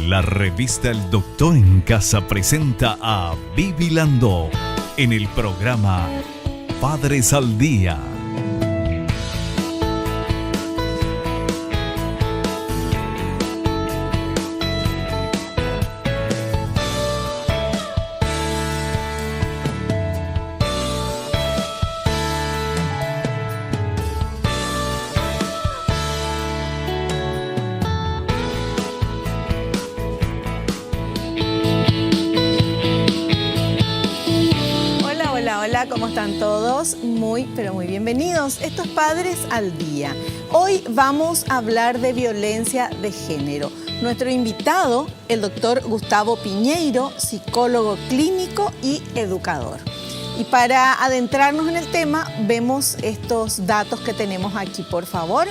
La revista El Doctor en Casa presenta a Vivi Landó en el programa Padres al Día. Hola, ¿cómo están todos? Muy bienvenidos. Esto es Padres al Día. Hoy vamos a hablar de violencia de género. Nuestro invitado, el doctor Gustavo Piñeiro, psicólogo clínico y educador. Y para adentrarnos en el tema, vemos estos datos que tenemos aquí, por favor.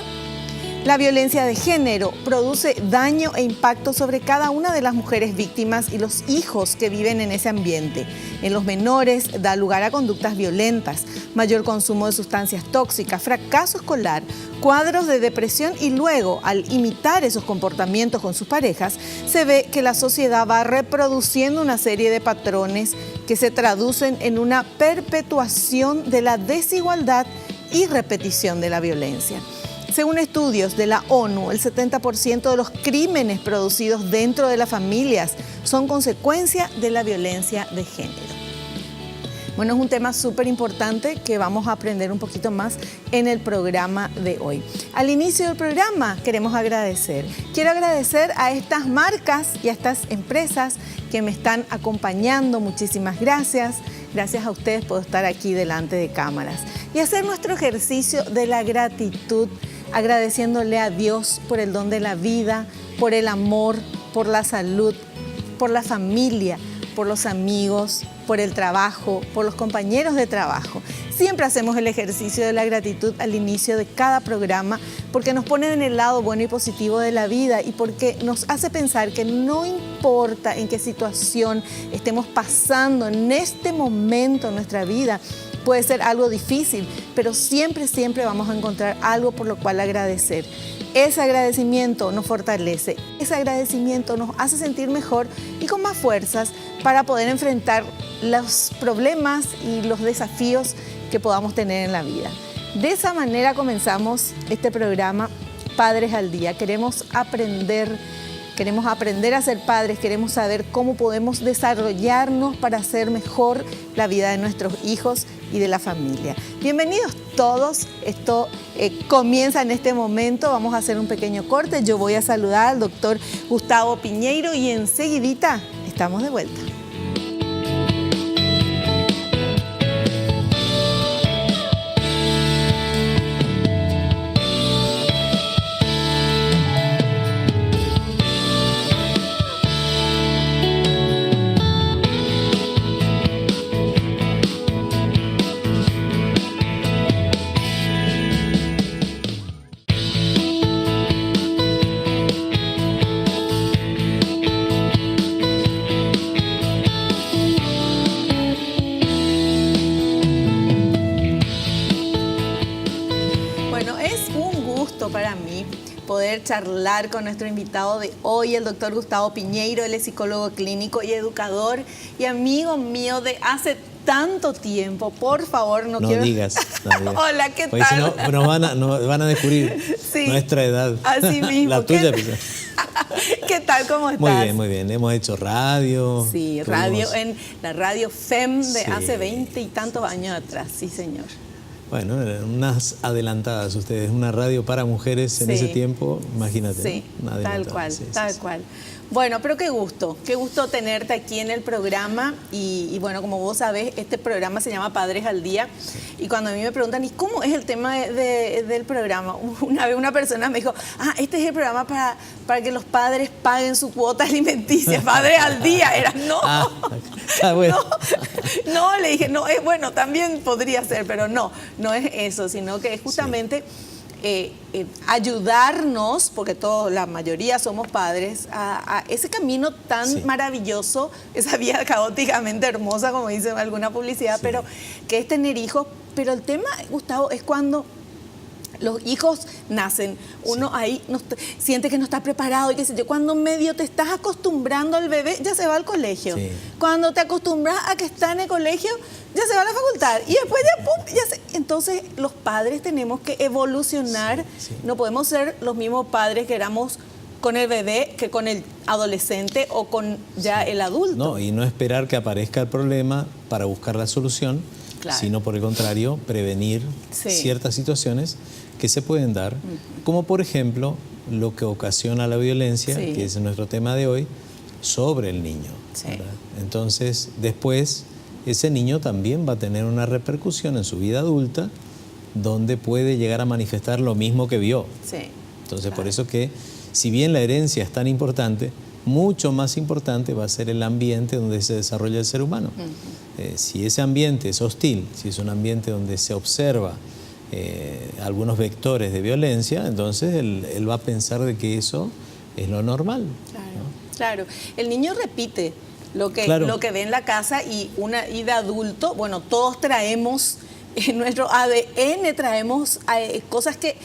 La violencia de género produce daño e impacto sobre cada una de las mujeres víctimas y los hijos que viven en ese ambiente. En los menores da lugar a conductas violentas, mayor consumo de sustancias tóxicas, fracaso escolar, cuadros de depresión y luego, al imitar esos comportamientos con sus parejas, se ve que la sociedad va reproduciendo una serie de patrones que se traducen en una perpetuación de la desigualdad y repetición de la violencia. Según estudios de la ONU, el 70% de los crímenes producidos dentro de las familias son consecuencia de la violencia de género. Bueno, es un tema súper importante que vamos a aprender un poquito más en el programa de hoy. Al inicio del programa queremos agradecer. Quiero agradecer a estas marcas y a estas empresas que me están acompañando. Muchísimas gracias. Gracias a ustedes por estar aquí delante de cámaras. Y hacer nuestro ejercicio de la gratitud, agradeciéndole a Dios por el don de la vida, por el amor, por la salud, por la familia, por los amigos, por el trabajo, por los compañeros de trabajo. Siempre hacemos el ejercicio de la gratitud al inicio de cada programa porque nos pone en el lado bueno y positivo de la vida y porque nos hace pensar que no importa en qué situación estemos pasando en este momento en nuestra vida. Puede ser algo difícil, pero siempre vamos a encontrar algo por lo cual agradecer. Ese agradecimiento nos fortalece, ese agradecimiento nos hace sentir mejor y con más fuerzas para poder enfrentar los problemas y los desafíos que podamos tener en la vida. De esa manera comenzamos este programa Padres al Día. Queremos aprender a ser padres, queremos saber cómo podemos desarrollarnos para hacer mejor la vida de nuestros hijos y de la familia. Bienvenidos todos, esto comienza en este momento, vamos a hacer un pequeño corte, yo voy a saludar al doctor Gustavo Piñeiro y enseguidita estamos de vuelta. Para mí poder charlar con nuestro invitado de hoy, el doctor Gustavo Piñeiro. Él es psicólogo clínico y educador y amigo mío de hace tanto tiempo. Por favor, no quiero... digas. Hola, ¿qué porque tal? Si no, nos van a descubrir sí, nuestra edad. Así mismo. La tuya, ¿Qué tal? ¿Cómo estás? Muy bien. Hemos hecho radio. Sí, radio en la radio FEM de hace 20 y tantos años atrás. Sí, señor. Bueno, eran unas adelantadas ustedes, una radio para mujeres en ese tiempo, imagínate. Sí, ¿no? tal cual. Bueno, pero qué gusto tenerte aquí en el programa y bueno, como vos sabés, este programa se llama Padres al Día y cuando a mí me preguntan, ¿y cómo es el tema del programa? Una vez una persona me dijo, este es el programa para que los padres paguen su cuota alimenticia, Padres al Día, era, bueno. No, le dije, no, es bueno, también podría ser, pero no es eso, sino que es justamente... ayudarnos, porque la mayoría somos padres, a ese camino tan maravilloso, esa vida caóticamente hermosa, como dice alguna publicidad, pero que es tener hijos. Pero el tema, Gustavo, es cuando los hijos nacen, uno ahí siente que no está preparado y qué sé yo. Cuando medio te estás acostumbrando al bebé, ya se va al colegio. Sí. Cuando te acostumbras a que está en el colegio, ya se va a la facultad. Y después ya, ¡pum!, ya se... Entonces, los padres tenemos que evolucionar. Sí. No podemos ser los mismos padres que éramos con el bebé que con el adolescente o con ya el adulto. No, y no esperar que aparezca el problema para buscar la solución, Claro. sino por el contrario, prevenir ciertas situaciones que se pueden dar, como por ejemplo lo que ocasiona la violencia, que es nuestro tema de hoy, sobre el niño. Sí. ¿Verdad? Entonces, después, ese niño también va a tener una repercusión en su vida adulta, donde puede llegar a manifestar lo mismo que vio. Sí. Entonces, Claro. por eso que, si bien la herencia es tan importante, mucho más importante va a ser el ambiente donde se desarrolla el ser humano. Si ese ambiente es hostil, si es un ambiente donde se observa algunos vectores de violencia, entonces él va a pensar de que eso es lo normal. Claro, ¿no? claro. El niño repite lo que ve en la casa y de adulto, bueno, todos traemos en nuestro ADN, traemos cosas que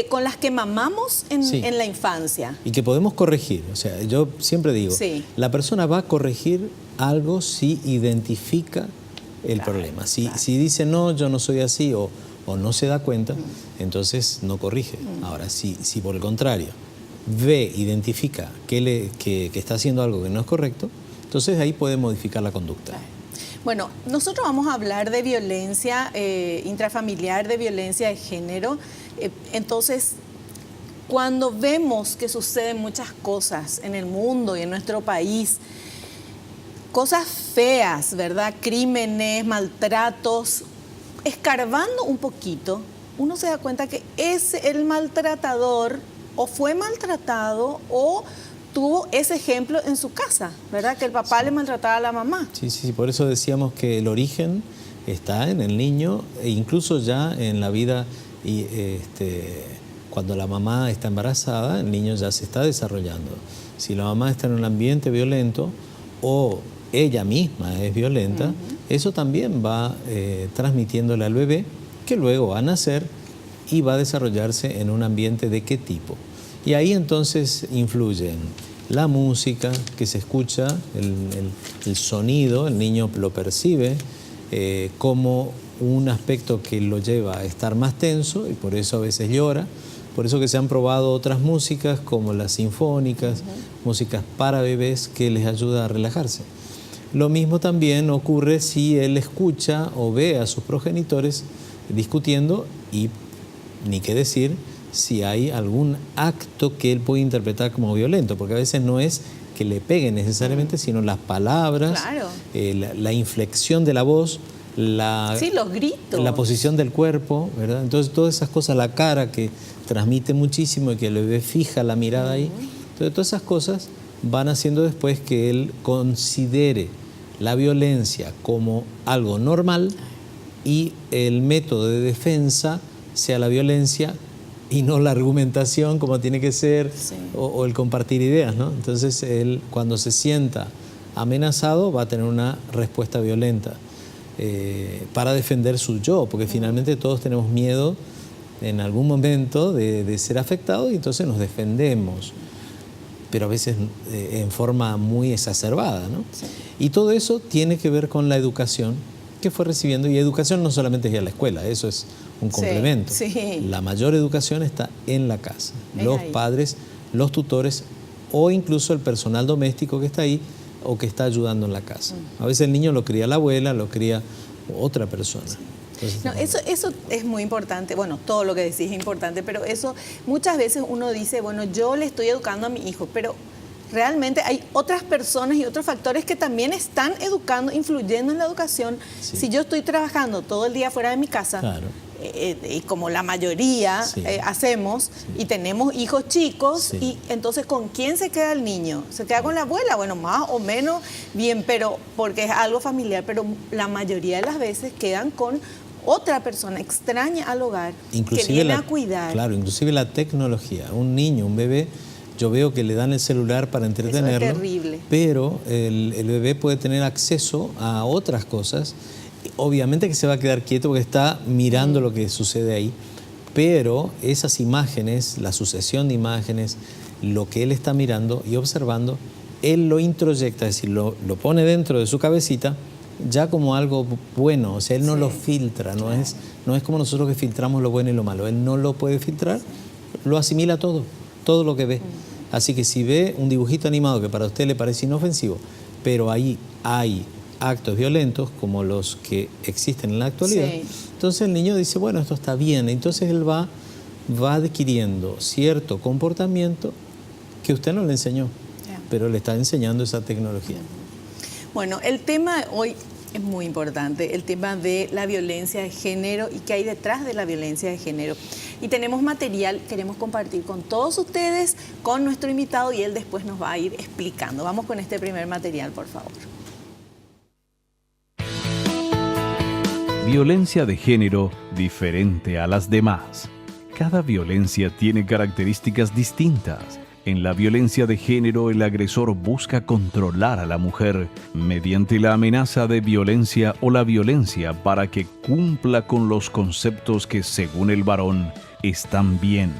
con las que mamamos en la infancia. Y que podemos corregir. O sea, yo siempre digo, la persona va a corregir algo si identifica el problema. Si dice, no, yo no soy así, o no se da cuenta, entonces no corrige. Ahora, si por el contrario ve, identifica que está haciendo algo que no es correcto, entonces ahí puede modificar la conducta. Bueno, nosotros vamos a hablar de violencia intrafamiliar, de violencia de género. Entonces, cuando vemos que suceden muchas cosas en el mundo y en nuestro país, cosas feas, ¿verdad? Crímenes, maltratos, escarbando un poquito, uno se da cuenta que el maltratador o fue maltratado o tuvo ese ejemplo en su casa, ¿verdad? Que el papá le maltrataba a la mamá. Sí, por eso decíamos que el origen está en el niño e incluso ya en la vida, cuando la mamá está embarazada, el niño ya se está desarrollando. Si la mamá está en un ambiente violento o ella misma es violenta, eso también va transmitiéndole al bebé, que luego va a nacer y va a desarrollarse en un ambiente de qué tipo. Y ahí entonces influyen la música que se escucha, el sonido, el niño lo percibe como un aspecto que lo lleva a estar más tenso y por eso a veces llora. Por eso que se han probado otras músicas como las sinfónicas, músicas para bebés que les ayuda a relajarse. Lo mismo también ocurre si él escucha o ve a sus progenitores discutiendo y ni qué decir si hay algún acto que él puede interpretar como violento, porque a veces no es que le peguen necesariamente, sino las palabras, la inflexión de la voz, los gritos, la posición del cuerpo, ¿verdad? Entonces todas esas cosas, la cara que transmite muchísimo y que el bebé fija la mirada ahí, entonces todas esas cosas van haciendo después que él considere la violencia como algo normal y el método de defensa sea la violencia y no la argumentación como tiene que ser, o el compartir ideas, ¿no? Entonces él, cuando se sienta amenazado, va a tener una respuesta violenta para defender su yo, porque finalmente todos tenemos miedo en algún momento de ser afectados y entonces nos defendemos, pero a veces en forma muy exacerbada, ¿no? Y todo eso tiene que ver con la educación que fue recibiendo, y educación no solamente es ir a la escuela, eso es un complemento. La mayor educación está en la casa, los padres, los tutores o incluso el personal doméstico que está ahí o que está ayudando en la casa. A veces el niño lo cría la abuela, lo cría otra persona. Entonces, eso es muy importante. Bueno, todo lo que decís es importante, pero eso muchas veces uno dice, bueno, yo le estoy educando a mi hijo, pero realmente hay otras personas y otros factores que también están educando, influyendo en la educación. Si yo estoy trabajando todo el día fuera de mi casa, y como la mayoría hacemos, y tenemos hijos chicos, y entonces ¿con quién se queda el niño? ¿Se queda con la abuela? Bueno, más o menos bien, pero porque es algo familiar, pero la mayoría de las veces quedan con otra persona extraña al hogar, inclusive que viene a cuidar. Claro, inclusive la tecnología. Un niño, un bebé, yo veo que le dan el celular para entretenerlo, eso es terrible. Pero el bebé puede tener acceso a otras cosas. Obviamente que se va a quedar quieto porque está mirando lo que sucede ahí, Pero esas imágenes, la sucesión de imágenes, lo que él está mirando y observando, él lo introyecta, es decir, lo pone dentro de su cabecita ya como algo bueno. O sea, él no lo filtra, no es como nosotros que filtramos lo bueno y lo malo. Él no lo puede filtrar, lo asimila todo lo que ve. Así que si ve un dibujito animado que para usted le parece inofensivo, pero ahí hay actos violentos como los que existen en la actualidad, entonces el niño dice, bueno, esto está bien. Entonces él va adquiriendo cierto comportamiento que usted no le enseñó, pero le está enseñando esa tecnología. Bueno, el tema hoy es muy importante, el tema de la violencia de género y qué hay detrás de la violencia de género. Y tenemos material, queremos compartir con todos ustedes, con nuestro invitado, y él después nos va a ir explicando. Vamos con este primer material, por favor. Violencia de género diferente a las demás. Cada violencia tiene características distintas. En la violencia de género, el agresor busca controlar a la mujer mediante la amenaza de violencia o la violencia para que cumpla con los conceptos que, según el varón, están bien.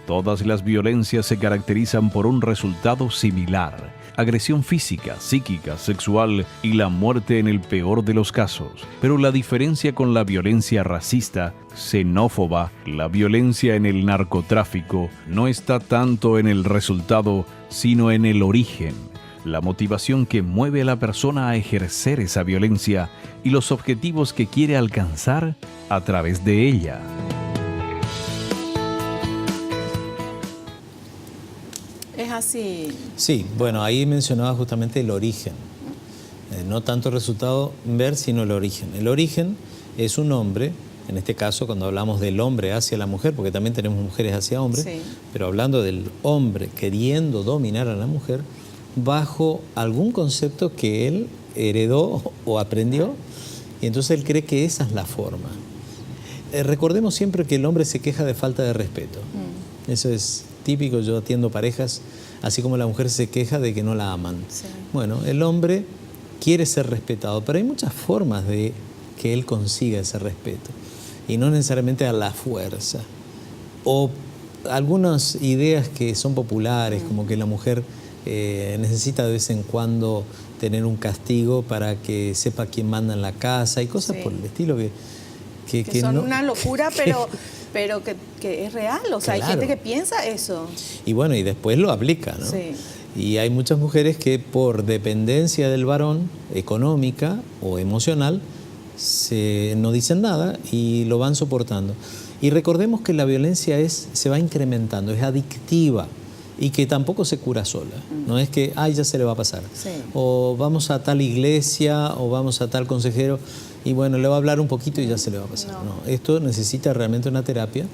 Todas las violencias se caracterizan por un resultado similar: agresión física, psíquica, sexual y la muerte en el peor de los casos. Pero la diferencia con la violencia racista, xenófoba, la violencia en el narcotráfico, no está tanto en el resultado, sino en el origen, la motivación que mueve a la persona a ejercer esa violencia y los objetivos que quiere alcanzar a través de ella. ¿Es así? Sí, bueno, ahí mencionaba justamente el origen. No tanto el resultado ver, sino el origen. El origen es un hombre, en este caso cuando hablamos del hombre hacia la mujer, porque también tenemos mujeres hacia hombres, pero hablando del hombre queriendo dominar a la mujer bajo algún concepto que él heredó o aprendió, y entonces él cree que esa es la forma. Recordemos siempre que el hombre se queja de falta de respeto. Eso es típico, yo atiendo parejas, así como la mujer se queja de que no la aman. Bueno, el hombre quiere ser respetado, pero hay muchas formas de que él consiga ese respeto, y no necesariamente a la fuerza. O algunas ideas que son populares, como que la mujer necesita de vez en cuando tener un castigo para que sepa quién manda en la casa, y cosas por el estilo que son no, una locura, pero que es real. O sea, hay gente que piensa eso. Y bueno, y después lo aplica, ¿no? Y hay muchas mujeres que por dependencia del varón, económica o emocional, no dicen nada y lo van soportando. Y recordemos que la violencia se va incrementando, es adictiva, y que tampoco se cura sola. No es que, ya se le va a pasar. O vamos a tal iglesia, o vamos a tal consejero, y bueno, le va a hablar un poquito y ya se le va a pasar. No, esto necesita realmente una terapia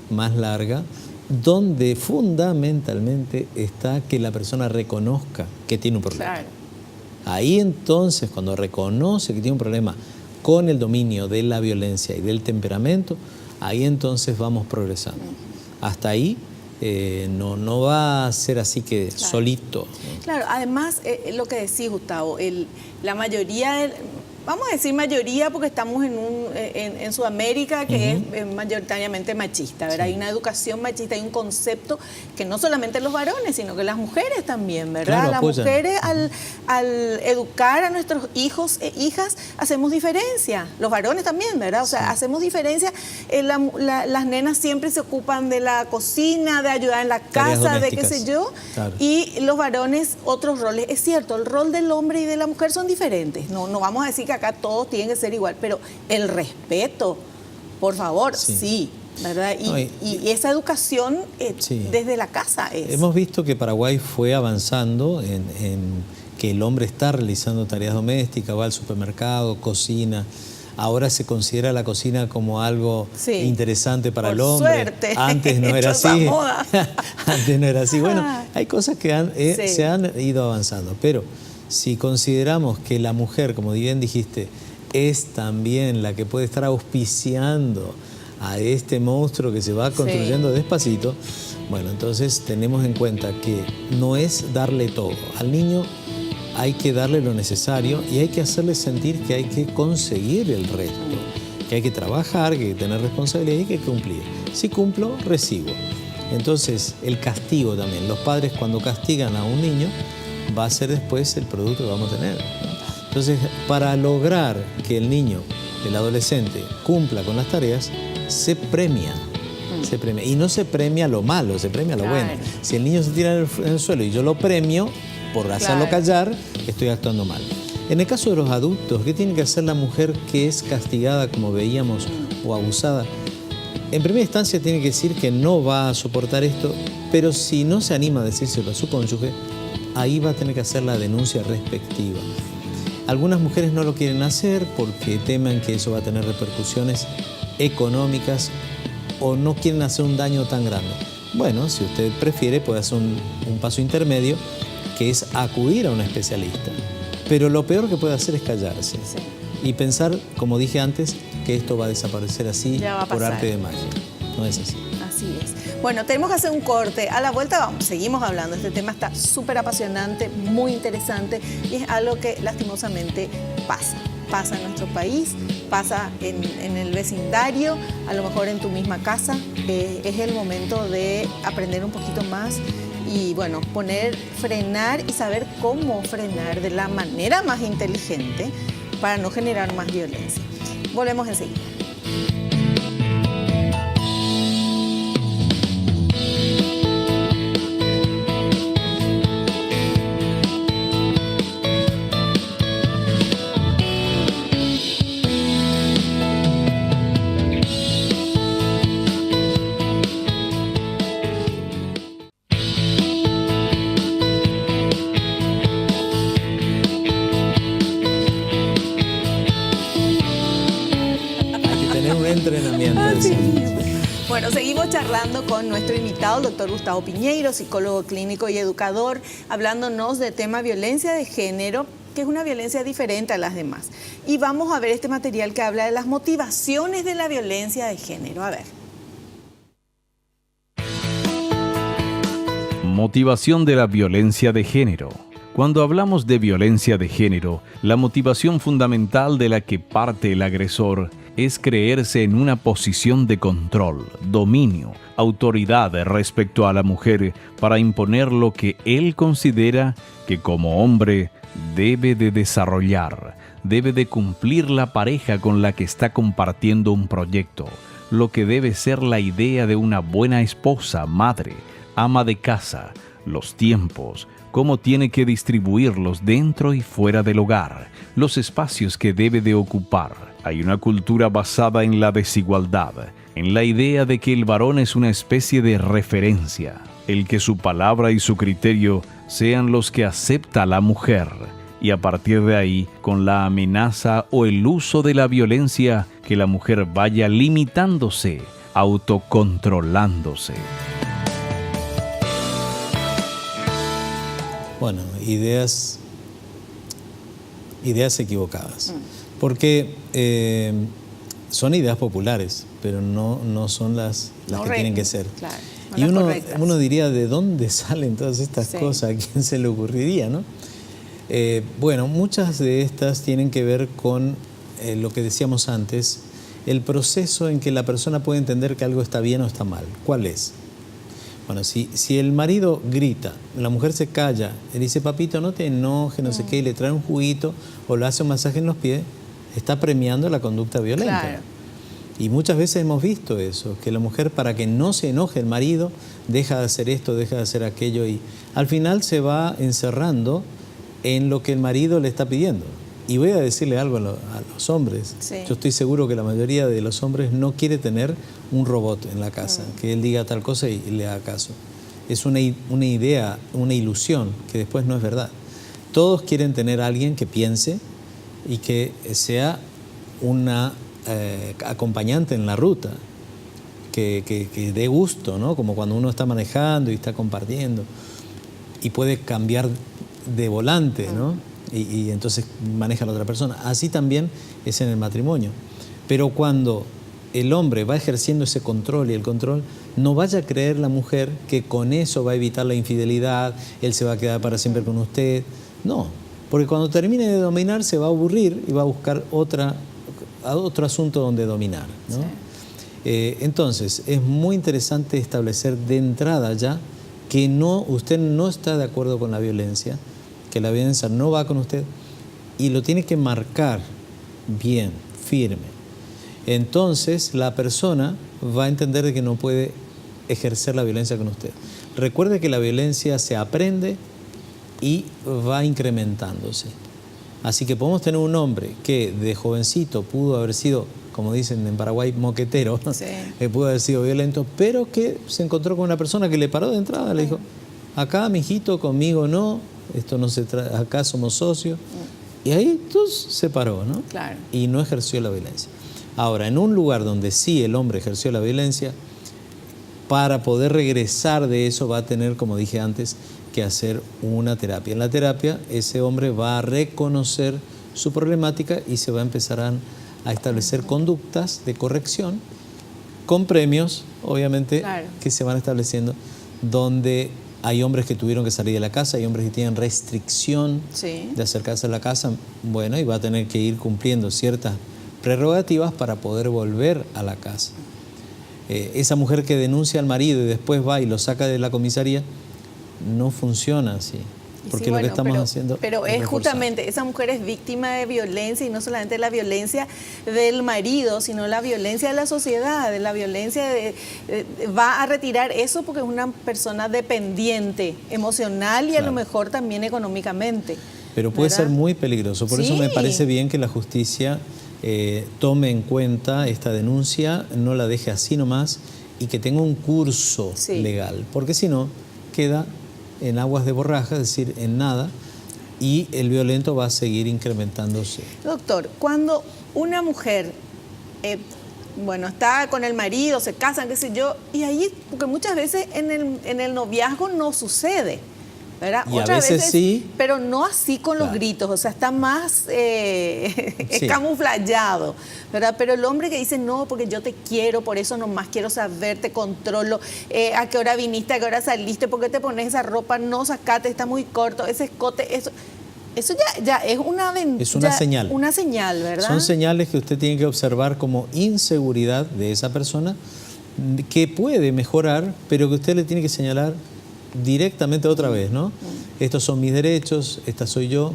más larga, donde fundamentalmente está que la persona reconozca que tiene un problema. Ahí entonces, cuando reconoce que tiene un problema con el dominio de la violencia y del temperamento, ahí entonces vamos progresando. Hasta ahí no va a ser así que solito. Claro, además, lo que decís, Gustavo, la mayoría... Vamos a decir mayoría porque estamos en Sudamérica que es mayoritariamente machista, ¿verdad? Hay una educación machista, hay un concepto que no solamente los varones, sino que las mujeres también, ¿verdad? Las mujeres al educar a nuestros hijos e hijas hacemos diferencia, los varones también, ¿verdad? O sea, hacemos diferencia. Las nenas siempre se ocupan de la cocina, de ayudar en la casa, de qué sé yo, y los varones otros roles. Es cierto, el rol del hombre y de la mujer son diferentes, no vamos a decir que acá todos tienen que ser igual, pero el respeto, por favor, ¿verdad? Y esa educación desde la casa es. Hemos visto que Paraguay fue avanzando en que el hombre está realizando tareas domésticas, va al supermercado, cocina. Ahora se considera la cocina como algo interesante para el hombre. Suerte. Antes no era así. Antes no era así. Bueno, hay cosas que se han ido avanzando, pero si consideramos que la mujer, como bien dijiste, es también la que puede estar auspiciando a este monstruo que se va construyendo despacito, bueno, entonces tenemos en cuenta que no es darle todo. Al niño hay que darle lo necesario y hay que hacerle sentir que hay que conseguir el resto, que hay que trabajar, que hay que tener responsabilidad y que hay que cumplir. Si cumplo, recibo. Entonces, el castigo también. Los padres cuando castigan a un niño, va a ser después el producto que vamos a tener, ¿no? Entonces, para lograr que el niño, el adolescente, cumpla con las tareas, se premia. Se premia. Y no se premia lo malo, se premia lo bueno. Si el niño se tira en el suelo y yo lo premio por hacerlo callar, estoy actuando mal. En el caso de los adultos, ¿qué tiene que hacer la mujer que es castigada, como veíamos, o abusada? En primera instancia tiene que decir que no va a soportar esto, pero si no se anima a decírselo a su cónyuge, ahí va a tener que hacer la denuncia respectiva. Algunas mujeres no lo quieren hacer porque temen que eso va a tener repercusiones económicas o no quieren hacer un daño tan grande. Bueno, si usted prefiere, puede hacer un paso intermedio, que es acudir a un especialista. Pero lo peor que puede hacer es callarse y pensar, como dije antes, que esto va a desaparecer así por arte de magia. No es así. Así es. Bueno, tenemos que hacer un corte. A la vuelta seguimos hablando. Este tema está súper apasionante, muy interesante y es algo que lastimosamente pasa. Pasa en nuestro país, pasa en el vecindario, a lo mejor en tu misma casa. Es el momento de aprender un poquito más y, bueno, frenar y saber cómo frenar de la manera más inteligente para no generar más violencia. Volvemos enseguida. Entrenamiento. Bueno, seguimos charlando con nuestro invitado, el doctor Gustavo Piñeiro, psicólogo clínico y educador, hablándonos del tema violencia de género, que es una violencia diferente a las demás. Y vamos a ver este material que habla de las motivaciones de la violencia de género. A ver. Motivación de la violencia de género. Cuando hablamos de violencia de género, la motivación fundamental de la que parte el agresor es creerse en una posición de control, dominio, autoridad respecto a la mujer para imponer lo que él considera que como hombre debe de desarrollar, debe de cumplir la pareja con la que está compartiendo un proyecto, lo que debe ser la idea de una buena esposa, madre, ama de casa, los tiempos, cómo tiene que distribuirlos dentro y fuera del hogar, los espacios que debe de ocupar. Hay una cultura basada en la desigualdad, en la idea de que el varón es una especie de referencia, el que su palabra y su criterio sean los que acepta la mujer, y a partir de ahí, con la amenaza o el uso de la violencia, que la mujer vaya limitándose, autocontrolándose. Bueno, ideas equivocadas. Porque son ideas populares, pero no son las que tienen que ser. Claro, y uno diría, ¿de dónde salen todas estas cosas? ¿A quién se le ocurriría, no? Bueno, muchas de estas tienen que ver con lo que decíamos antes, el proceso en que la persona puede entender que algo está bien o está mal. ¿Cuál es? Bueno, si el marido grita, la mujer se calla, le dice, papito, no te enojes, no sé qué, y le trae un juguito o le hace un masaje en los pies, está premiando la conducta violenta. Claro. Y muchas veces hemos visto eso, que la mujer, para que no se enoje el marido, deja de hacer esto, deja de hacer aquello, y al final se va encerrando en lo que el marido le está pidiendo. Y voy a decirle algo a los hombres. Sí. Yo estoy seguro que la mayoría de los hombres no quiere tener un robot en la casa, que él diga tal cosa y le haga caso. Es una idea, una ilusión, que después no es verdad. Todos quieren tener a alguien que piense y que sea una acompañante en la ruta, que dé gusto, ¿no? Como cuando uno está manejando y está compartiendo y puede cambiar de volante, ¿no? Y entonces maneja a la otra persona. Así también es en el matrimonio. Pero cuando el hombre va ejerciendo ese control y el control, no vaya a creer la mujer que con eso va a evitar la infidelidad, él se va a quedar para siempre con usted. No, porque cuando termine de dominar se va a aburrir y va a buscar otra otro asunto donde dominar, ¿no? Sí. Entonces, es muy interesante establecer de entrada ya que usted no está de acuerdo con la violencia, que la violencia no va con usted, y lo tiene que marcar bien, firme. Entonces, la persona va a entender de que no puede ejercer la violencia con usted. Recuerde que la violencia se aprende y va incrementándose. Así que podemos tener un hombre que de jovencito pudo haber sido, como dicen en Paraguay, moquetero, Sí. que pudo haber sido violento, pero que se encontró con una persona que le paró de entrada, le dijo, acá, mijito, conmigo no, esto no se acá somos socios. Y ahí entonces se paró, ¿no? Claro. Y no ejerció la violencia. Ahora, en un lugar donde sí el hombre ejerció la violencia, para poder regresar de eso va a tener, como dije antes, que hacer una terapia. En la terapia, ese hombre va a reconocer su problemática y se va a empezar a establecer conductas de corrección con premios, obviamente, Claro. que se van estableciendo, donde hay hombres que tuvieron que salir de la casa, hay hombres que tienen restricción Sí. de acercarse a la casa, bueno, y va a tener que ir cumpliendo ciertas prerrogativas para poder volver a la casa. Esa mujer que denuncia al marido y después va y lo saca de la comisaría, no funciona así, porque Sí, lo bueno, que estamos pero, haciendo pero es reforzar. justamente, esa mujer es víctima de violencia, y no solamente la violencia del marido, sino la violencia de la sociedad, de la violencia va a retirar eso porque es una persona dependiente emocional y a Claro. lo mejor también económicamente. Pero puede ¿verdad? ser muy peligroso, por eso me Sí. parece bien que la justicia tome en cuenta esta denuncia, no la deje así nomás y que tenga un curso Sí. legal, porque si no, queda en aguas de borraja, es decir, en nada, y el violento va a seguir incrementándose. Doctor, cuando una mujer, bueno, está con el marido, se casan, qué sé yo, y ahí, porque muchas veces en el noviazgo no sucede, ¿verdad? Y a veces sí. Pero no así con los Claro. gritos, o sea, está más Sí. camuflado, ¿verdad? Pero el hombre que dice, no, porque yo te quiero, por eso nomás quiero saber, te controlo, a qué hora viniste, a qué hora saliste, por qué te pones esa ropa, no sacate, está muy corto, ese escote, eso ya es una Es una señal. Una señal, ¿verdad? Son señales que usted tiene que observar como inseguridad de esa persona, que puede mejorar, pero que usted le tiene que señalar directamente otra vez, ¿no? Estos son mis derechos, esta soy yo,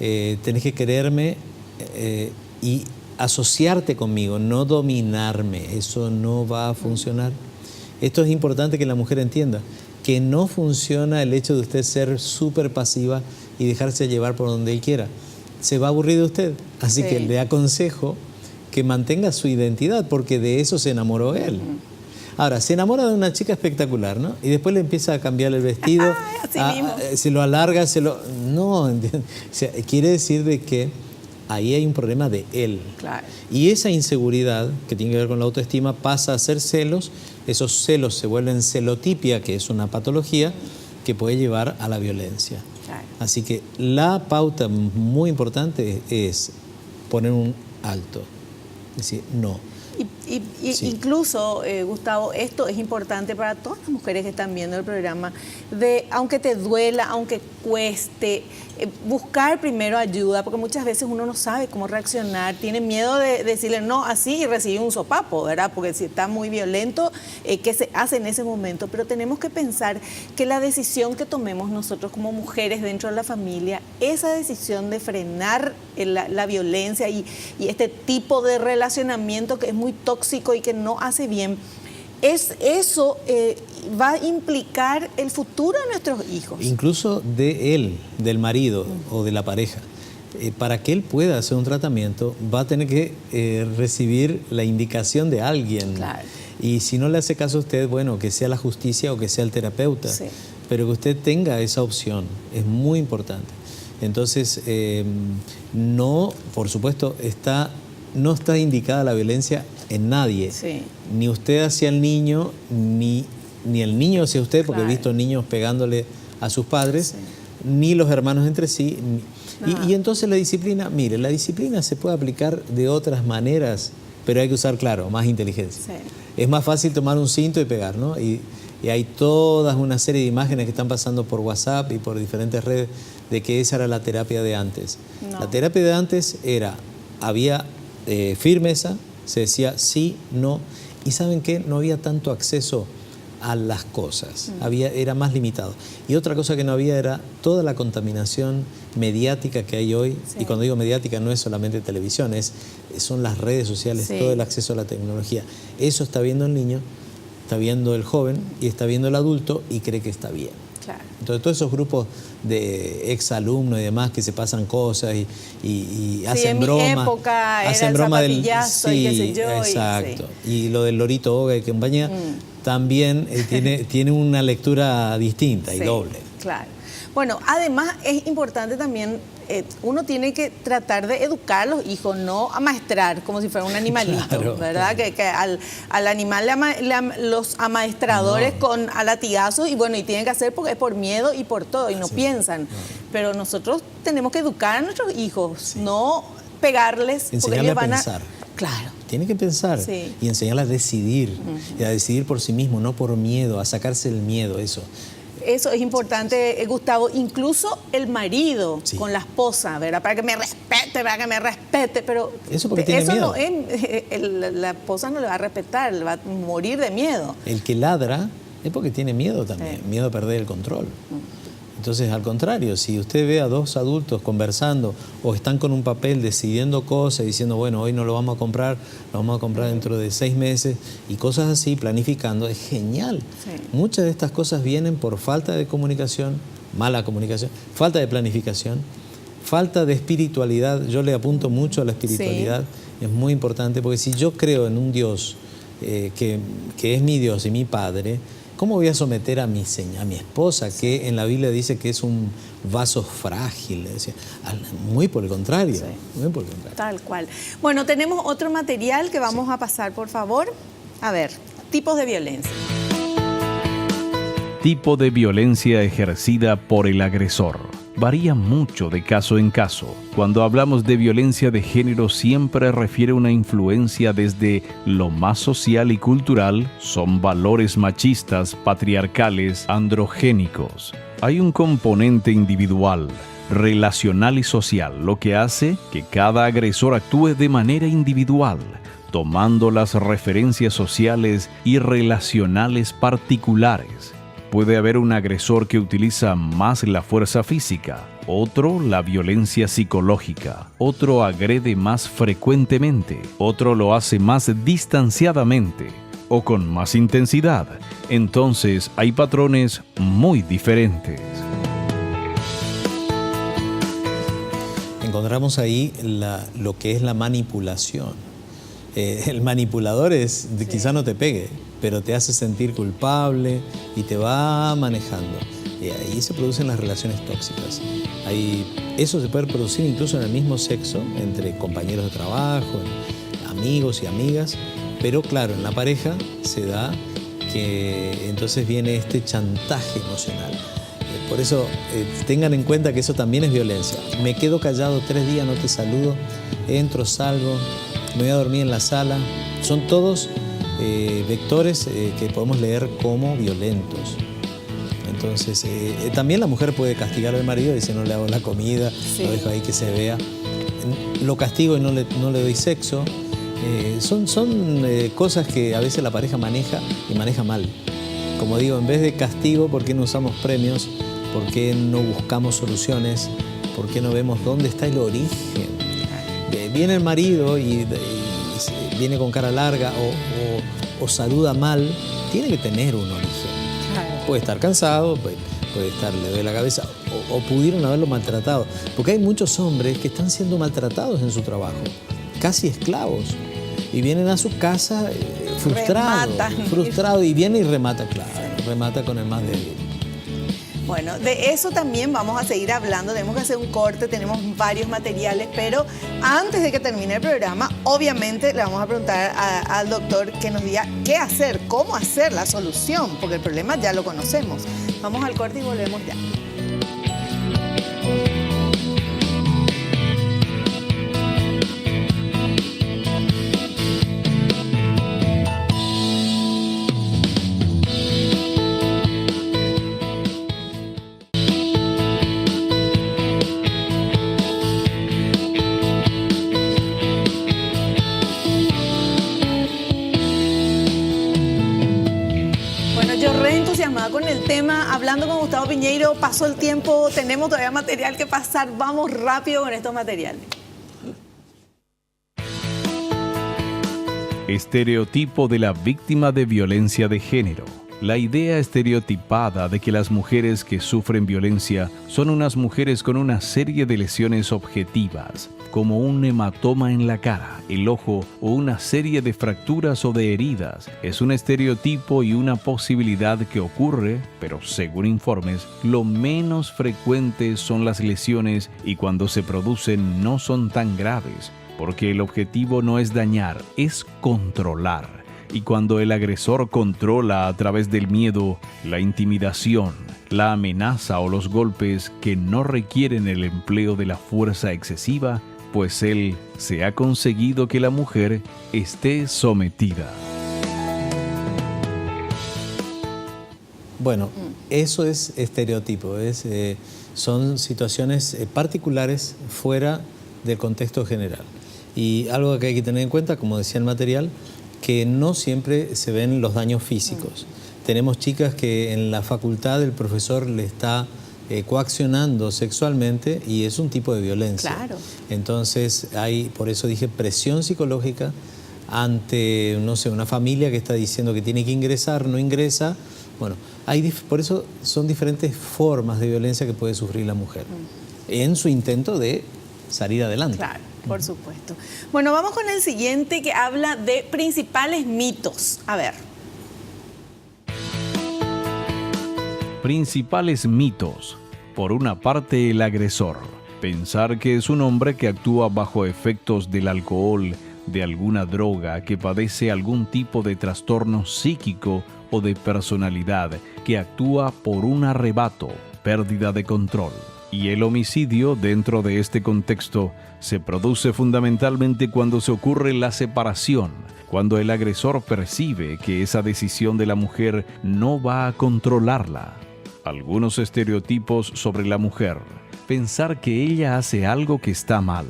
tenés que quererme y asociarte conmigo, no dominarme, eso no va a funcionar. Esto es importante que la mujer entienda, que no funciona el hecho de usted ser súper pasiva y dejarse llevar por donde él quiera. Se va a aburrir de usted, así Sí. que le aconsejo que mantenga su identidad, porque de eso se enamoró él. Ahora, se enamora de una chica espectacular, ¿no? Y después le empieza a cambiar el vestido, Así mismo. se lo alarga, No, ¿entiendes? O sea, quiere decir de que ahí hay un problema de él. Claro. Y esa inseguridad, que tiene que ver con la autoestima, pasa a ser celos. Esos celos se vuelven celotipia, que es una patología que puede llevar a la violencia. Claro. Así que la pauta muy importante es poner un alto. Es decir, no. Y Sí. incluso, Gustavo, esto es importante para todas las mujeres que están viendo el programa, aunque te duela, aunque cueste, buscar primero ayuda, porque muchas veces uno no sabe cómo reaccionar, tiene miedo de decirle no así y recibir un sopapo, ¿verdad? Porque si está muy violento, ¿qué se hace en ese momento? Pero tenemos que pensar que la decisión que tomemos nosotros como mujeres dentro de la familia, esa decisión de frenar la violencia y este tipo de relacionamiento que es muy tóxico y que no hace bien, eso va a implicar el futuro de nuestros hijos. Incluso de él, del marido o de la pareja. Para que él pueda hacer un tratamiento, va a tener que recibir la indicación de alguien. Claro. Y si no le hace caso a usted, bueno, que sea la justicia o que sea el terapeuta. Sí. Pero que usted tenga esa opción, es muy importante. Entonces, no, por supuesto, no está indicada la violencia en nadie. Sí. Ni usted hacia el niño, ni el niño hacia usted, porque Claro. he visto niños pegándole a sus padres, Sí. ni los hermanos entre sí. Nada. Y entonces la disciplina, mire, la disciplina se puede aplicar de otras maneras, pero hay que usar, claro, más inteligencia. Sí. Es más fácil tomar un cinto y pegar, ¿no? Y hay toda una serie de imágenes que están pasando por WhatsApp y por diferentes redes, de que esa era la terapia de antes. No. La terapia de antes había firmeza, se decía sí, no. ¿Y saben qué? No había tanto acceso a las cosas, era más limitado. Y otra cosa que no había era toda la contaminación mediática que hay hoy. Sí. Y cuando digo mediática no es solamente televisión, son las redes sociales, sí, todo el acceso a la tecnología. Eso está viendo el niño, está viendo el joven y está viendo el adulto y cree que está bien. Claro. Entonces todos esos grupos de exalumnos y demás que se pasan cosas y hacen broma. En mi época hacen era broma del zapatillazo y qué sé yo. Exacto. Y lo del lorito Oga y compañía también tiene una lectura distinta y doble. Claro. Bueno, además es importante también, uno tiene que tratar de educar a los hijos, no amaestrar como si fuera un animalito, claro, ¿verdad? Que al animal los amaestradores a latigazos y bueno, y tienen que hacer porque es por miedo y por todo, y no piensan. No. Pero nosotros tenemos que educar a nuestros hijos, no pegarles. Enseñarles a pensar. Claro. Tiene que pensar y enseñarles a decidir, y a decidir por sí mismo, no por miedo, a sacarse el miedo, eso. Eso es importante, Gustavo, incluso el marido con la esposa, ¿verdad? Para que me respete, pero eso porque tiene miedo. No es, la esposa no le va a respetar, le va a morir de miedo. El que ladra es porque tiene miedo también, miedo a perder el control. Entonces, al contrario, si usted ve a dos adultos conversando o están con un papel decidiendo cosas, diciendo, bueno, hoy no lo vamos a comprar, lo vamos a comprar dentro de 6 meses y cosas así, planificando, es genial. Sí. Muchas de estas cosas vienen por falta de comunicación, mala comunicación, falta de planificación, falta de espiritualidad. Yo le apunto mucho a la espiritualidad, es muy importante, porque si yo creo en un Dios que es mi Dios y mi Padre, ¿cómo voy a someter a mi esposa, que en la Biblia dice que es un vaso frágil? Muy por el contrario, muy por el contrario. Tal cual. Bueno, tenemos otro material que vamos a pasar, por favor. A ver, tipos de violencia. Tipo de violencia ejercida por el agresor. Varía mucho de caso en caso. Cuando hablamos de violencia de género siempre refiere una influencia desde lo más social y cultural, son valores machistas, patriarcales, androgénicos. Hay un componente individual, relacional y social, lo que hace que cada agresor actúe de manera individual, tomando las referencias sociales y relacionales particulares. Puede haber un agresor que utiliza más la fuerza física, otro la violencia psicológica, otro agrede más frecuentemente, otro lo hace más distanciadamente o con más intensidad. Entonces hay patrones muy diferentes. Encontramos ahí lo que es la manipulación. El manipulador quizá no te pegue, pero te hace sentir culpable y te va manejando. Y ahí se producen las relaciones tóxicas. Eso se puede producir incluso en el mismo sexo, entre compañeros de trabajo, amigos y amigas, pero claro, en la pareja se da que entonces viene este chantaje emocional. Por eso tengan en cuenta que eso también es violencia. Me quedo callado 3 días, no te saludo, entro, salgo, me voy a dormir en la sala. Son todos vectores que podemos leer como violentos. Entonces, también la mujer puede castigar al marido, dice no le hago la comida, lo dejo ahí que se vea. Lo castigo y no le doy sexo. Son cosas que a veces la pareja maneja y maneja mal. Como digo, en vez de castigo, ¿por qué no usamos premios? ¿Por qué no buscamos soluciones? ¿Por qué no vemos dónde está el origen? Viene el marido y viene con cara larga o saluda mal, tiene que tener un origen. Puede estar cansado, puede estar, le duele la cabeza, o pudieron haberlo maltratado. Porque hay muchos hombres que están siendo maltratados en su trabajo, casi esclavos, y vienen a su casa frustrados, y viene y remata, claro, remata con el más débil. Bueno, de eso también vamos a seguir hablando, tenemos que hacer un corte, tenemos varios materiales, pero antes de que termine el programa, obviamente le vamos a preguntar al doctor que nos diga qué hacer, cómo hacer la solución, porque el problema ya lo conocemos. Vamos al corte y volvemos ya. tema, hablando con Gustavo Piñeiro, pasó el tiempo, tenemos todavía material que pasar, vamos rápido con estos materiales. Estereotipo de la víctima de violencia de género. La idea estereotipada de que las mujeres que sufren violencia son unas mujeres con una serie de lesiones objetivas, como un hematoma en la cara, el ojo o una serie de fracturas o de heridas, es un estereotipo y una posibilidad que ocurre, pero según informes, lo menos frecuentes son las lesiones y cuando se producen no son tan graves, porque el objetivo no es dañar, es controlar. Y cuando el agresor controla a través del miedo, la intimidación, la amenaza o los golpes que no requieren el empleo de la fuerza excesiva, pues él se ha conseguido que la mujer esté sometida. Bueno, eso es estereotipo, son situaciones particulares fuera del contexto general. Y algo que hay que tener en cuenta, como decía el material, que no siempre se ven los daños físicos. Tenemos chicas que en la facultad el profesor le está coaccionando sexualmente y es un tipo de violencia. Claro. Entonces hay, por eso dije, presión psicológica ante, no sé, una familia que está diciendo que tiene que ingresar, no ingresa. Bueno, por eso son diferentes formas de violencia que puede sufrir la mujer en su intento de salir adelante. Claro. Por supuesto. Bueno, vamos con el siguiente que habla de principales mitos. A ver. Principales mitos. Por una parte, el agresor. Pensar que es un hombre que actúa bajo efectos del alcohol, de alguna droga, que padece algún tipo de trastorno psíquico o de personalidad, que actúa por un arrebato, pérdida de control. Y el homicidio, dentro de este contexto, se produce fundamentalmente cuando se ocurre la separación, cuando el agresor percibe que esa decisión de la mujer no va a controlarla. Algunos estereotipos sobre la mujer. Pensar que ella hace algo que está mal,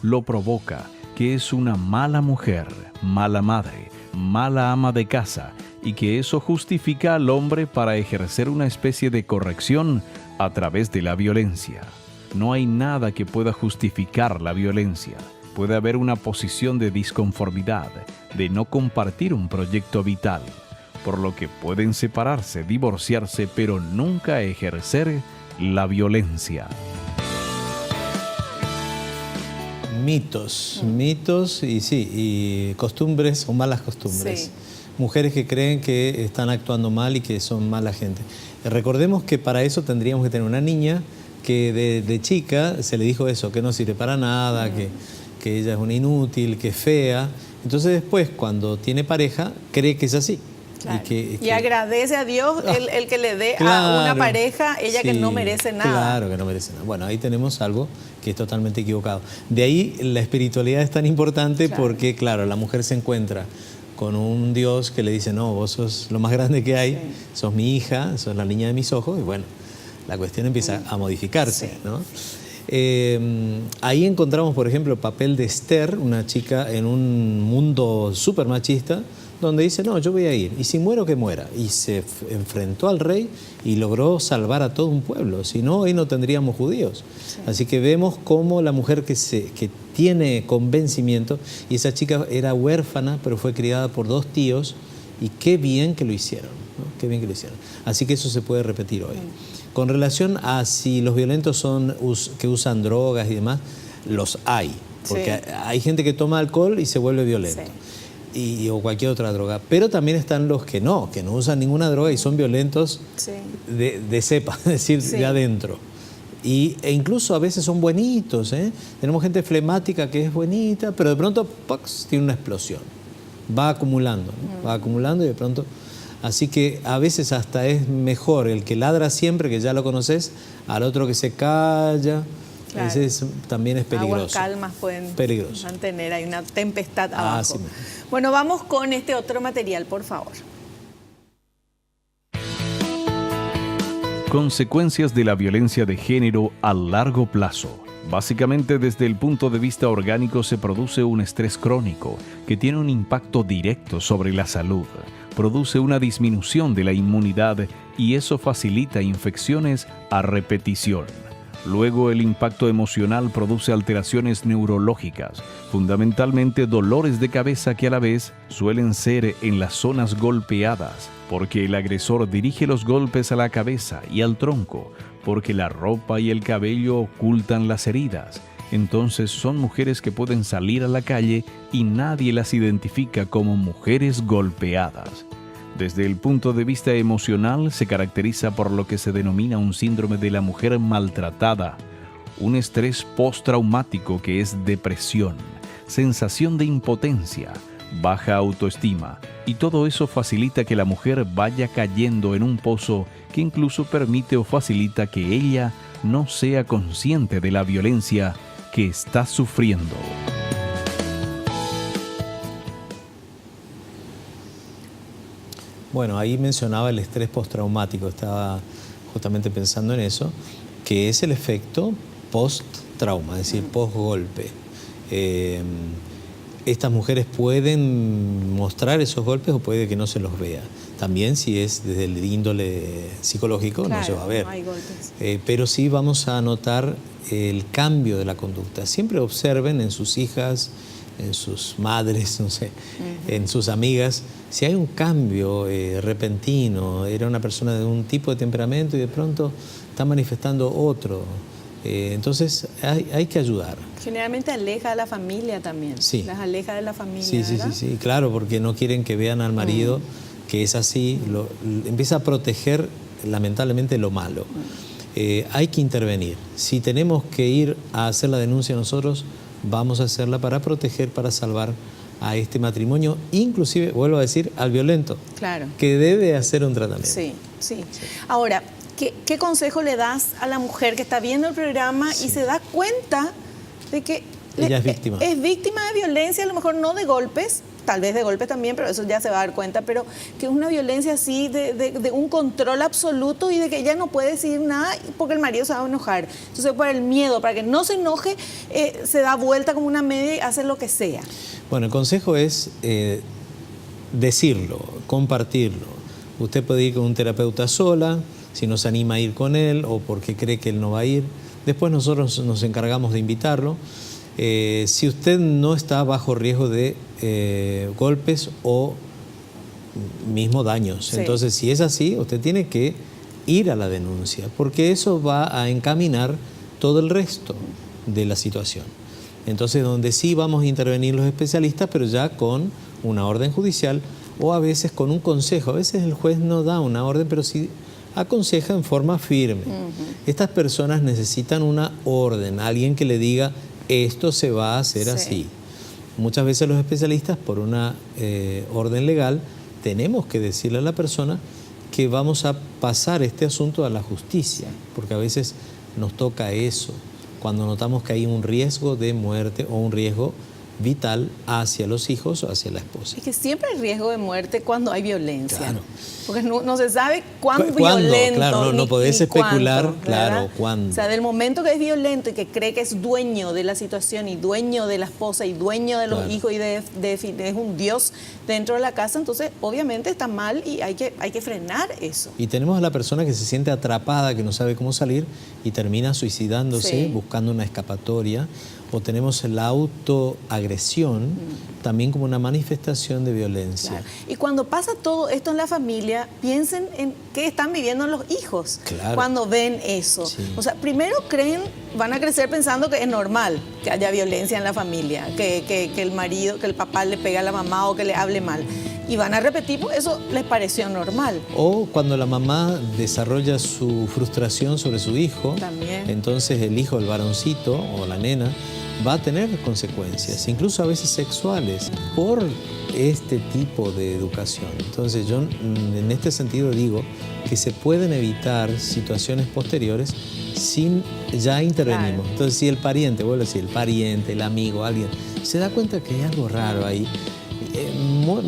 lo provoca, que es una mala mujer, mala madre, mala ama de casa, y que eso justifica al hombre para ejercer una especie de corrección a través de la violencia. No hay nada que pueda justificar la violencia. Puede haber una posición de disconformidad, de no compartir un proyecto vital, por lo que pueden separarse, divorciarse, pero nunca ejercer la violencia. Mitos y costumbres o malas costumbres. Sí. Mujeres que creen que están actuando mal y que son mala gente. Recordemos que para eso tendríamos que tener una niña que de chica se le dijo eso, que no sirve para nada, que ella es una inútil, que es fea. Entonces después, cuando tiene pareja, cree que es así. Claro. Y agradece a Dios el que le dé claro, a una pareja, ella sí, que no merece nada. Claro que no merece nada. Bueno, ahí tenemos algo que es totalmente equivocado. De ahí la espiritualidad es tan importante porque, claro, la mujer se encuentra con un Dios que le dice, no, vos sos lo más grande que hay, sos mi hija, sos la niña de mis ojos, y bueno, la cuestión empieza a modificarse, ¿no? Ahí encontramos, por ejemplo, el papel de Esther, una chica en un mundo súper machista, donde dice, no, yo voy a ir, y si muero, que muera. Y se enfrentó al rey y logró salvar a todo un pueblo, si no, hoy no tendríamos judíos. Sí. Así que vemos cómo la mujer que tiene convencimiento, y esa chica era huérfana, pero fue criada por 2 tíos, y qué bien que lo hicieron, ¿no? Qué bien que lo hicieron. Así que eso se puede repetir hoy. Con relación a si los violentos son que usan drogas y demás, los hay, porque hay gente que toma alcohol y se vuelve violento. O cualquier otra droga, pero también están los que no usan ninguna droga y son violentos de cepa, es decir, de adentro. E incluso a veces son buenitos, ¿eh? Tenemos gente flemática que es buenita, pero de pronto ¡pax!, tiene una explosión. Va acumulando, ¿no? Va acumulando y de pronto... Así que a veces hasta es mejor el que ladra siempre, que ya lo conoces, al otro que se calla. Claro. Ese también es peligroso. Aguas calmas pueden mantener, hay una tempestad abajo. Sí. Bueno, vamos con este otro material, por favor. Consecuencias de la violencia de género a largo plazo. Básicamente, desde el punto de vista orgánico se produce un estrés crónico que tiene un impacto directo sobre la salud. produce una disminución de la inmunidad y eso facilita infecciones a repetición. Luego, el impacto emocional produce alteraciones neurológicas, fundamentalmente dolores de cabeza que a la vez suelen ser en las zonas golpeadas, porque el agresor dirige los golpes a la cabeza y al tronco, porque la ropa y el cabello ocultan las heridas. Entonces son mujeres que pueden salir a la calle y nadie las identifica como mujeres golpeadas. Desde el punto de vista emocional, se caracteriza por lo que se denomina un síndrome de la mujer maltratada, un estrés postraumático que es depresión, sensación de impotencia, baja autoestima, y todo eso facilita que la mujer vaya cayendo en un pozo que incluso permite o facilita que ella no sea consciente de la violencia que está sufriendo. Bueno, ahí mencionaba el estrés postraumático, estaba justamente pensando en eso, que es el efecto post-trauma, es decir, post-golpe. Estas mujeres pueden mostrar esos golpes o puede que no se los vea. También si es desde el índole psicológico, claro, no se va a ver. No hay golpes. Pero sí vamos a notar el cambio de la conducta. Siempre observen en sus hijas, en sus madres, no sé, en sus amigas, si hay un cambio repentino, era una persona de un tipo de temperamento y de pronto está manifestando otro. Entonces hay que ayudar. Generalmente aleja a la familia también. Sí. Las aleja de la familia. Sí, claro, porque no quieren que vean al marido que es así, empieza a proteger lamentablemente lo malo. Hay que intervenir. Si tenemos que ir a hacer la denuncia nosotros, vamos a hacerla para proteger, para salvar a este matrimonio, inclusive, vuelvo a decir, al violento, claro, que debe hacer un tratamiento. Sí. Ahora, ¿qué consejo le das a la mujer que está viendo el programa y se da cuenta de que ella es víctima? Es víctima de violencia, a lo mejor no de golpes, tal vez de golpes también, pero eso ya se va a dar cuenta, pero que es una violencia así de un control absoluto y de que ella no puede decir nada porque el marido se va a enojar. Entonces, por el miedo, para que no se enoje, se da vuelta como una media y hace lo que sea. Bueno, el consejo es decirlo, compartirlo. Usted puede ir con un terapeuta sola, si no se anima a ir con él o porque cree que él no va a ir. Después nosotros nos encargamos de invitarlo. Si usted no está bajo riesgo de golpes o mismo daños. Sí. Entonces, si es así, usted tiene que ir a la denuncia, porque eso va a encaminar todo el resto de la situación. Entonces, donde sí vamos a intervenir los especialistas, pero ya con una orden judicial o a veces con un consejo. A veces el juez no da una orden, pero sí aconseja en forma firme. Estas personas necesitan una orden, alguien que le diga esto se va a hacer así. Muchas veces los especialistas, por una orden legal, tenemos que decirle a la persona que vamos a pasar este asunto a la justicia, porque a veces nos toca eso, cuando notamos que hay un riesgo de muerte o un riesgo vital hacia los hijos o hacia la esposa. Es que siempre hay riesgo de muerte cuando hay violencia. Claro. Porque no se sabe cuándo violento. Claro, no podés especular, claro, cuándo. O sea, del momento que es violento y que cree que es dueño de la situación y dueño de la esposa y dueño de los hijos y es un dios dentro de la casa, entonces obviamente está mal y hay que frenar eso. Y tenemos a la persona que se siente atrapada, que no sabe cómo salir y termina suicidándose, buscando una escapatoria. O tenemos la autoagresión también como una manifestación de violencia. Claro. Y cuando pasa todo esto en la familia, piensen en qué están viviendo los hijos cuando ven eso. Sí. O sea, primero van a crecer pensando que es normal que haya violencia en la familia, que el marido, que el papá le pega a la mamá o que le hable mal. Y van a repetir porque eso les pareció normal. O cuando la mamá desarrolla su frustración sobre su hijo, también. Entonces el hijo, el varoncito o la nena, va a tener consecuencias, incluso a veces sexuales, por este tipo de educación. Entonces yo en este sentido digo que se pueden evitar situaciones posteriores sin ya intervenimos. Claro. Entonces si el pariente, vuelvo a decir, el pariente, el amigo, alguien, se da cuenta que hay algo raro ahí,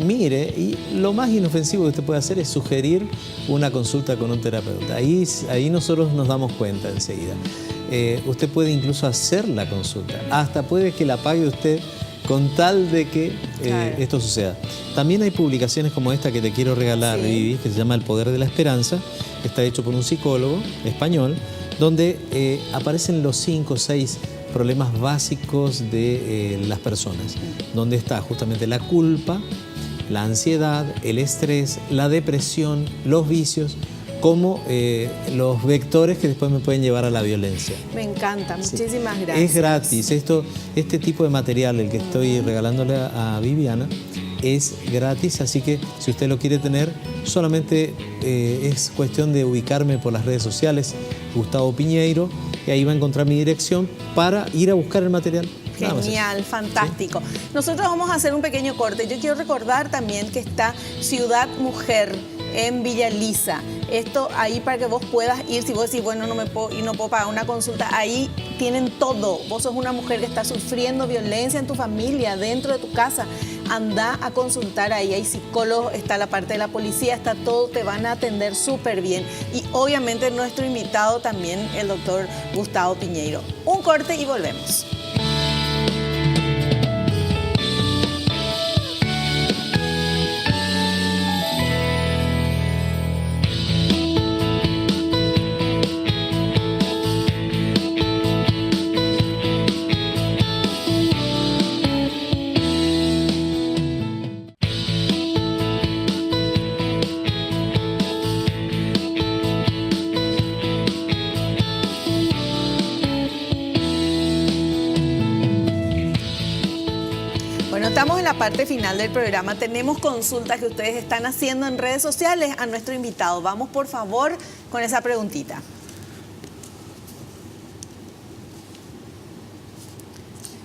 mire, y lo más inofensivo que usted puede hacer es sugerir una consulta con un terapeuta. Ahí nosotros nos damos cuenta enseguida. Usted puede incluso hacer la consulta, hasta puede que la pague usted con tal de que Claro. esto suceda. También hay publicaciones como esta que te quiero regalar, Sí. Vivi, que se llama El Poder de la Esperanza. Está hecho por un psicólogo español, donde aparecen los 5 o 6 problemas básicos de las personas, donde está justamente la culpa, la ansiedad, el estrés, la depresión, los vicios, como los vectores que después me pueden llevar a la violencia. Me encanta, Sí. muchísimas gracias. Es gratis. Este tipo de material, el que estoy regalándole a Viviana, es gratis, así que si usted lo quiere tener, solamente es cuestión de ubicarme por las redes sociales, Gustavo Piñeiro, y ahí va a encontrar mi dirección para ir a buscar el material. Nada más. Genial, fantástico. Nosotros vamos a hacer un pequeño corte. Yo quiero recordar también que está Ciudad Mujer en Villa Lisa. Esto ahí para que vos puedas ir, si vos decís, bueno, no puedo pagar una consulta, ahí tienen todo. Vos sos una mujer que está sufriendo violencia en tu familia, dentro de tu casa. Anda a consultar ahí, hay psicólogos, está la parte de la policía, está todo, te van a atender súper bien. Y obviamente nuestro invitado también, el doctor Gustavo Piñeiro. Un corte y volvemos. Estamos en la parte final del programa. Tenemos consultas que ustedes están haciendo en redes sociales a nuestro invitado. Vamos, por favor, con esa preguntita.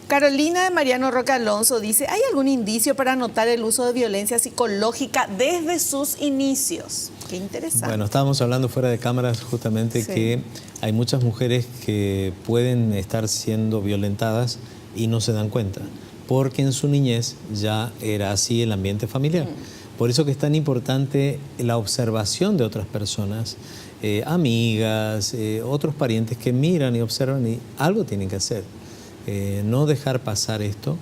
Carolina de Mariano Roca Alonso dice, ¿hay algún indicio para notar el uso de violencia psicológica desde sus inicios? Qué interesante. Bueno, estábamos hablando fuera de cámaras justamente Sí. que hay muchas mujeres que pueden estar siendo violentadas y no se dan cuenta, porque en su niñez ya era así el ambiente familiar. Por eso que es tan importante la observación de otras personas, amigas, otros parientes que miran y observan y algo tienen que hacer. No dejar pasar esto,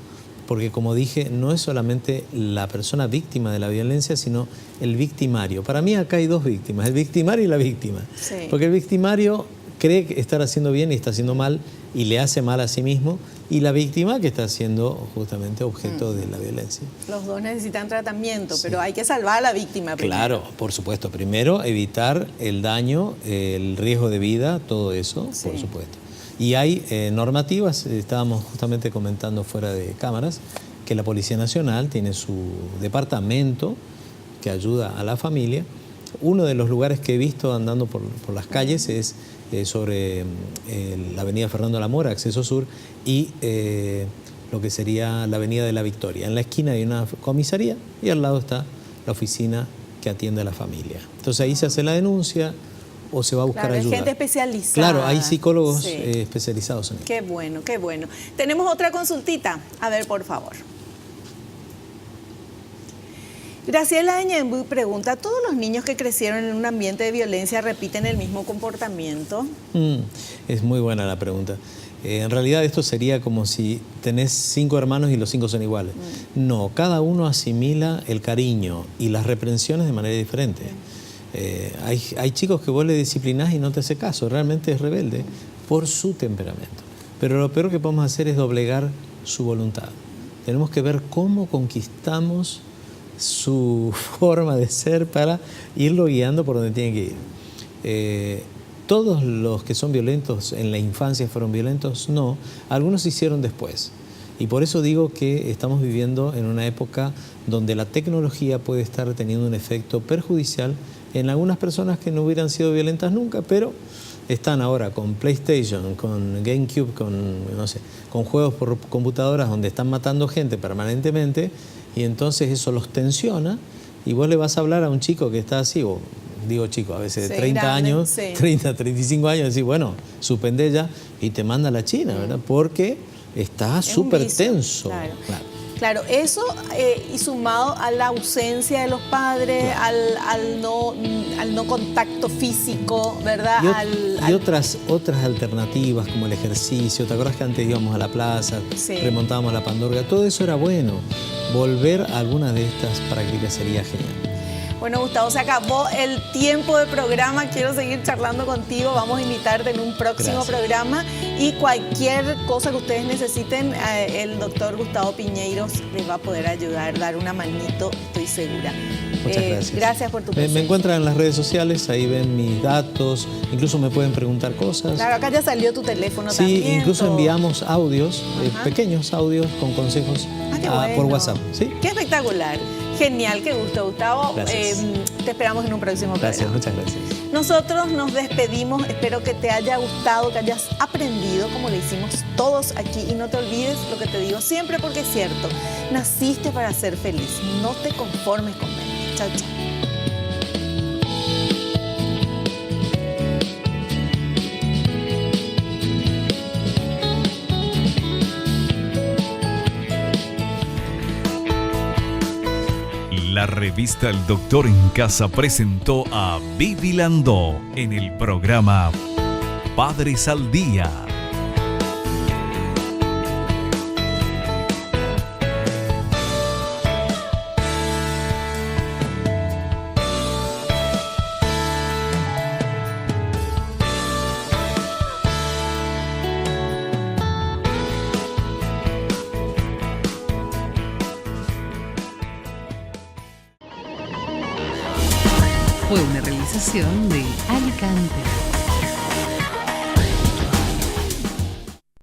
porque como dije, no es solamente la persona víctima de la violencia, sino el victimario. Para mí acá hay dos víctimas, el victimario y la víctima. Sí. Porque el victimario cree que estar haciendo bien y está haciendo mal y le hace mal a sí mismo, y la víctima que está siendo justamente objeto de la violencia. Los dos necesitan tratamiento, Sí. pero hay que salvar a la víctima primero. Claro, por supuesto. Primero, evitar el daño, el riesgo de vida, todo eso, Sí. por supuesto. Y hay normativas, estábamos justamente comentando fuera de cámaras, que la Policía Nacional tiene su departamento que ayuda a la familia. Uno de los lugares que he visto andando por las calles es sobre la avenida Fernando La Mora, acceso sur, y lo que sería la avenida de la Victoria. En la esquina hay una comisaría y al lado está la oficina que atiende a la familia. Entonces ahí se hace la denuncia o se va a buscar Claro, hay ayuda. gente especializada. Claro, hay psicólogos Sí. especializados en eso. Qué bueno, qué bueno. Tenemos otra consultita. A ver, por favor. Graciela de Ñemby pregunta, ¿todos los niños que crecieron en un ambiente de violencia repiten el mismo comportamiento? Es muy buena la pregunta. En realidad esto sería como si tenés 5 hermanos y los 5 son iguales. No, cada uno asimila el cariño y las reprensiones de manera diferente. Hay chicos que vos le disciplinás y no te hace caso, realmente es rebelde por su temperamento. Pero lo peor que podemos hacer es doblegar su voluntad. Tenemos que ver cómo conquistamos su forma de ser para irlo guiando por donde tiene que ir. ¿Todos los que son violentos en la infancia fueron violentos? No, algunos se hicieron después. Y por eso digo que estamos viviendo en una época donde la tecnología puede estar teniendo un efecto perjudicial en algunas personas que no hubieran sido violentas nunca, pero están ahora con PlayStation, con GameCube, con juegos por computadoras donde están matando gente permanentemente, y entonces eso los tensiona, y vos le vas a hablar a un chico que está así, o digo chico, a veces de Sí, 30 grande, años, sí. 30, 35 años, decís, bueno, suspende ya, y te manda a la China, ¿verdad? Porque está un súper vicio, tenso. claro. Claro. Claro, eso y sumado a la ausencia de los padres, al no contacto físico, ¿verdad? Y otras alternativas como el ejercicio. ¿Te acuerdas que antes íbamos a la plaza, Sí. remontábamos la pandorga? Todo eso era bueno. Volver a algunas de estas prácticas sería genial. Bueno, Gustavo, se acabó el tiempo de programa. Quiero seguir charlando contigo. Vamos a invitarte en un próximo Gracias. programa. Y cualquier cosa que ustedes necesiten, el doctor Gustavo Piñeiros les va a poder ayudar, dar una manito, estoy segura. Muchas gracias. Gracias por tu Me presencia. encuentran en las redes sociales, ahí ven mis datos, incluso me pueden preguntar cosas. Claro, acá ya salió tu teléfono Sí, también. incluso todo. enviamos audios, Ajá. pequeños audios con consejos Qué por bueno. WhatsApp. ¿Sí? Qué espectacular. Genial, qué gusto, Gustavo. Gracias. Te esperamos en un próximo Gracias, programa. muchas gracias. Nosotros nos despedimos, espero que te haya gustado, que hayas aprendido como lo hicimos todos aquí y no te olvides lo que te digo siempre porque es cierto, naciste para ser feliz, no te conformes con menos. Chao, chao. La revista El Doctor en Casa presentó a Vivi Landó en el programa Padres al Día. Fue una realización de Alicante.